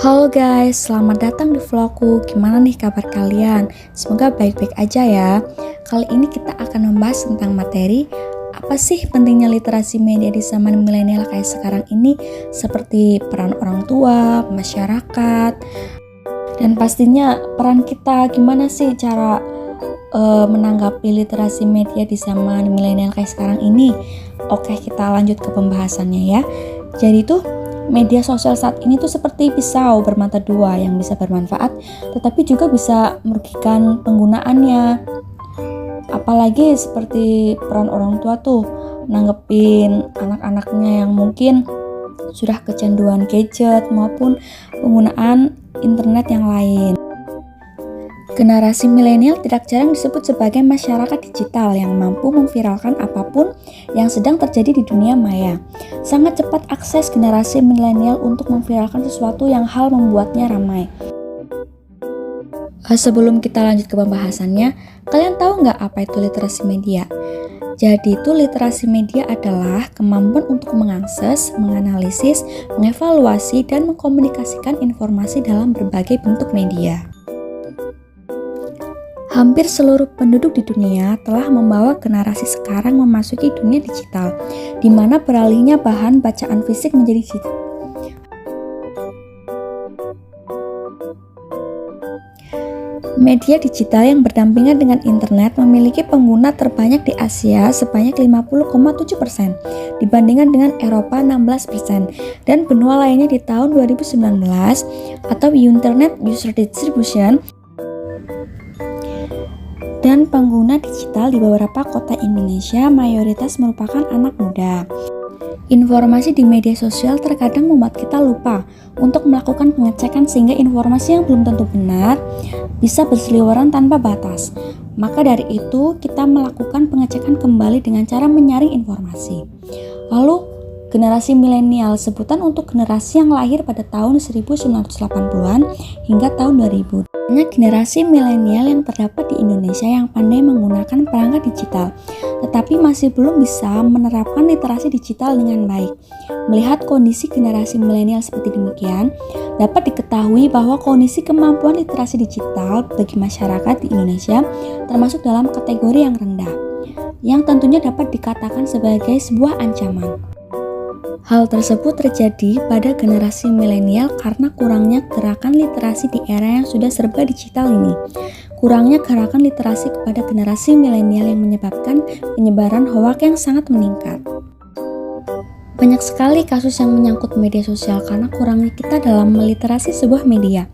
Halo guys, selamat datang di vlogku. Gimana nih kabar kalian? Semoga baik-baik aja ya. Kali ini kita akan membahas tentang materi apa sih pentingnya literasi media di zaman milenial kayak sekarang ini, seperti peran orang tua, masyarakat, dan pastinya peran kita gimana sih cara menanggapi literasi media di zaman milenial kayak sekarang ini. Oke, kita lanjut ke pembahasannya ya. Jadi tuh media sosial saat ini tuh seperti pisau bermata dua yang bisa bermanfaat tetapi juga bisa merugikan penggunaannya. Apalagi seperti peran orang tua tuh nanggepin anak-anaknya yang mungkin sudah kecanduan gadget maupun penggunaan internet yang lain. Generasi milenial tidak jarang disebut sebagai masyarakat digital yang mampu memviralkan apapun yang sedang terjadi di dunia maya. Sangat cepat akses generasi milenial untuk memviralkan sesuatu yang hal membuatnya ramai. Sebelum kita lanjut ke pembahasannya, kalian tahu nggak apa itu literasi media? Jadi itu literasi media adalah kemampuan untuk mengakses, menganalisis, mengevaluasi, dan mengkomunikasikan informasi dalam berbagai bentuk media. Hampir seluruh penduduk di dunia telah membawa generasi sekarang memasuki dunia digital, di mana beralihnya bahan bacaan fisik menjadi digital. Media digital yang berdampingan dengan internet memiliki pengguna terbanyak di Asia sebanyak 50,7%, dibandingkan dengan Eropa 16%, dan benua lainnya di tahun 2019 atau Internet User Distribution. Dan pengguna digital di beberapa kota Indonesia mayoritas merupakan anak muda. Informasi di media sosial terkadang membuat kita lupa untuk melakukan pengecekan sehingga informasi yang belum tentu benar bisa berseliweran tanpa batas. Maka dari itu kita melakukan pengecekan kembali dengan cara menyaring informasi. Lalu generasi milenial, sebutan untuk generasi yang lahir pada tahun 1980-an hingga tahun 2000. Banyak generasi milenial yang terdapat di Indonesia yang pandai menggunakan perangkat digital, tetapi masih belum bisa menerapkan literasi digital dengan baik. Melihat kondisi generasi milenial seperti demikian, dapat diketahui bahwa kondisi kemampuan literasi digital bagi masyarakat di Indonesia termasuk dalam kategori yang rendah, yang tentunya dapat dikatakan sebagai sebuah ancaman. Hal tersebut terjadi pada generasi milenial karena kurangnya gerakan literasi di era yang sudah serba digital ini. Kurangnya gerakan literasi kepada generasi milenial yang menyebabkan penyebaran hoaks yang sangat meningkat. Banyak sekali kasus yang menyangkut media sosial karena kurangnya kita dalam meliterasi sebuah media.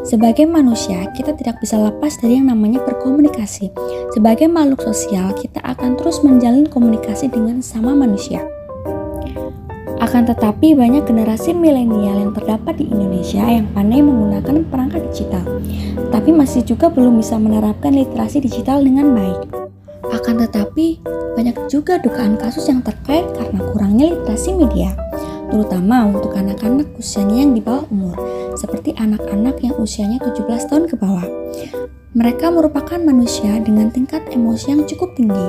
Sebagai manusia, kita tidak bisa lepas dari yang namanya berkomunikasi. Sebagai makhluk sosial, kita akan terus menjalin komunikasi dengan sesama manusia. Akan tetapi banyak generasi milenial yang terdapat di Indonesia yang pandai menggunakan perangkat digital, tapi masih juga belum bisa menerapkan literasi digital dengan baik. Akan tetapi banyak juga dugaan kasus yang terkait karena kurangnya literasi media, terutama untuk anak-anak usianya yang di bawah umur, seperti anak-anak yang usianya 17 tahun ke bawah. Mereka merupakan manusia dengan tingkat emosi yang cukup tinggi.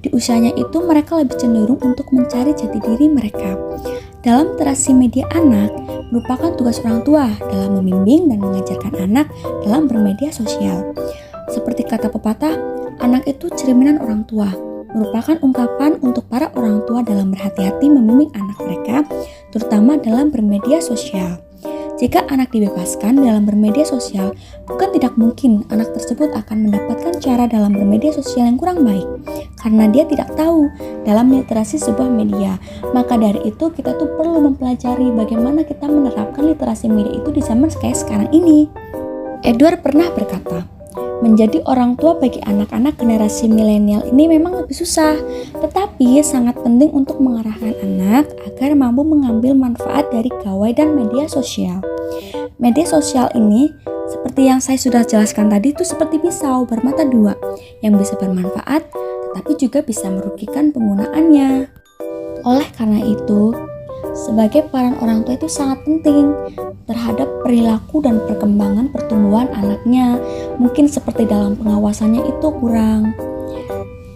Di usianya itu mereka lebih cenderung untuk mencari jati diri mereka. Dalam literasi media anak merupakan tugas orang tua dalam membimbing dan mengajarkan anak dalam bermedia sosial. Seperti kata pepatah, anak itu cerminan orang tua, merupakan ungkapan untuk para orang tua dalam berhati-hati membimbing anak mereka, terutama dalam bermedia sosial. Jika anak dibebaskan dalam bermedia sosial, bukan tidak mungkin anak tersebut akan mendapatkan cara dalam bermedia sosial yang kurang baik, karena dia tidak tahu dalam literasi sebuah media. Maka dari itu kita tuh perlu mempelajari bagaimana kita menerapkan literasi media itu di zaman kayak sekarang ini. Edward pernah berkata, menjadi orang tua bagi anak-anak generasi milenial ini memang lebih susah, tetapi sangat penting untuk mengarahkan anak agar mampu mengambil manfaat dari gawai dan media sosial. Media sosial ini, seperti yang saya sudah jelaskan tadi, itu seperti pisau bermata dua, yang bisa bermanfaat, tetapi juga bisa merugikan penggunaannya. Oleh karena itu, sebagai peran orang tua itu sangat penting terhadap perilaku dan perkembangan pertumbuhan anaknya. Mungkin seperti dalam pengawasannya itu kurang.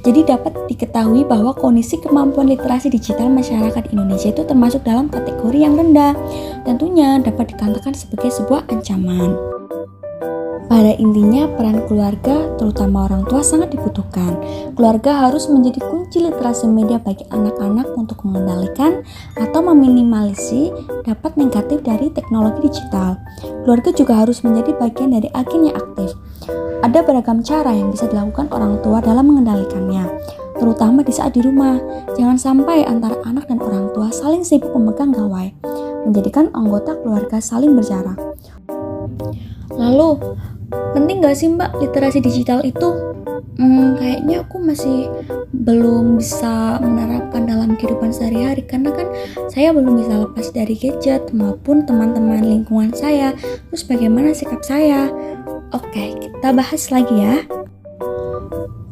Jadi dapat diketahui bahwa kondisi kemampuan literasi digital masyarakat Indonesia itu termasuk dalam kategori yang rendah. Tentunya dapat dikatakan sebagai sebuah ancaman. Pada intinya, peran keluarga, terutama orang tua, sangat dibutuhkan. Keluarga harus menjadi kunci literasi media bagi anak-anak untuk mengendalikan atau meminimalisasi dampak negatif dari teknologi digital. Keluarga juga harus menjadi bagian dari agen yang aktif. Ada beragam cara yang bisa dilakukan orang tua dalam mengendalikannya, terutama di saat di rumah. Jangan sampai antara anak dan orang tua saling sibuk memegang gawai, menjadikan anggota keluarga saling berjarak. Lalu, penting gak sih Mbak literasi digital itu? Kayaknya aku masih belum bisa menerapkan dalam kehidupan sehari-hari, karena kan saya belum bisa lepas dari gadget maupun teman-teman lingkungan saya. Terus bagaimana sikap saya? Oke, kita bahas lagi ya.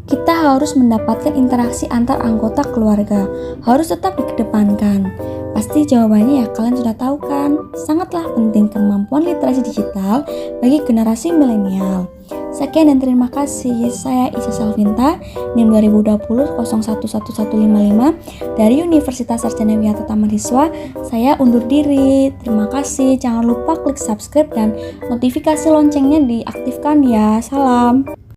Kita harus mendapatkan interaksi antar anggota keluarga, harus tetap dikedepankan. Pasti jawabannya ya kalian sudah tahu kan, sangatlah penting kemampuan literasi digital bagi generasi milenial. Sekian dan terima kasih. Saya Isa Salvinta, NIM 2020-011155 dari Universitas Sarjana Wiyata Tamanhiswa. Saya undur diri. Terima kasih. Jangan lupa klik subscribe dan notifikasi loncengnya diaktifkan ya. Salam.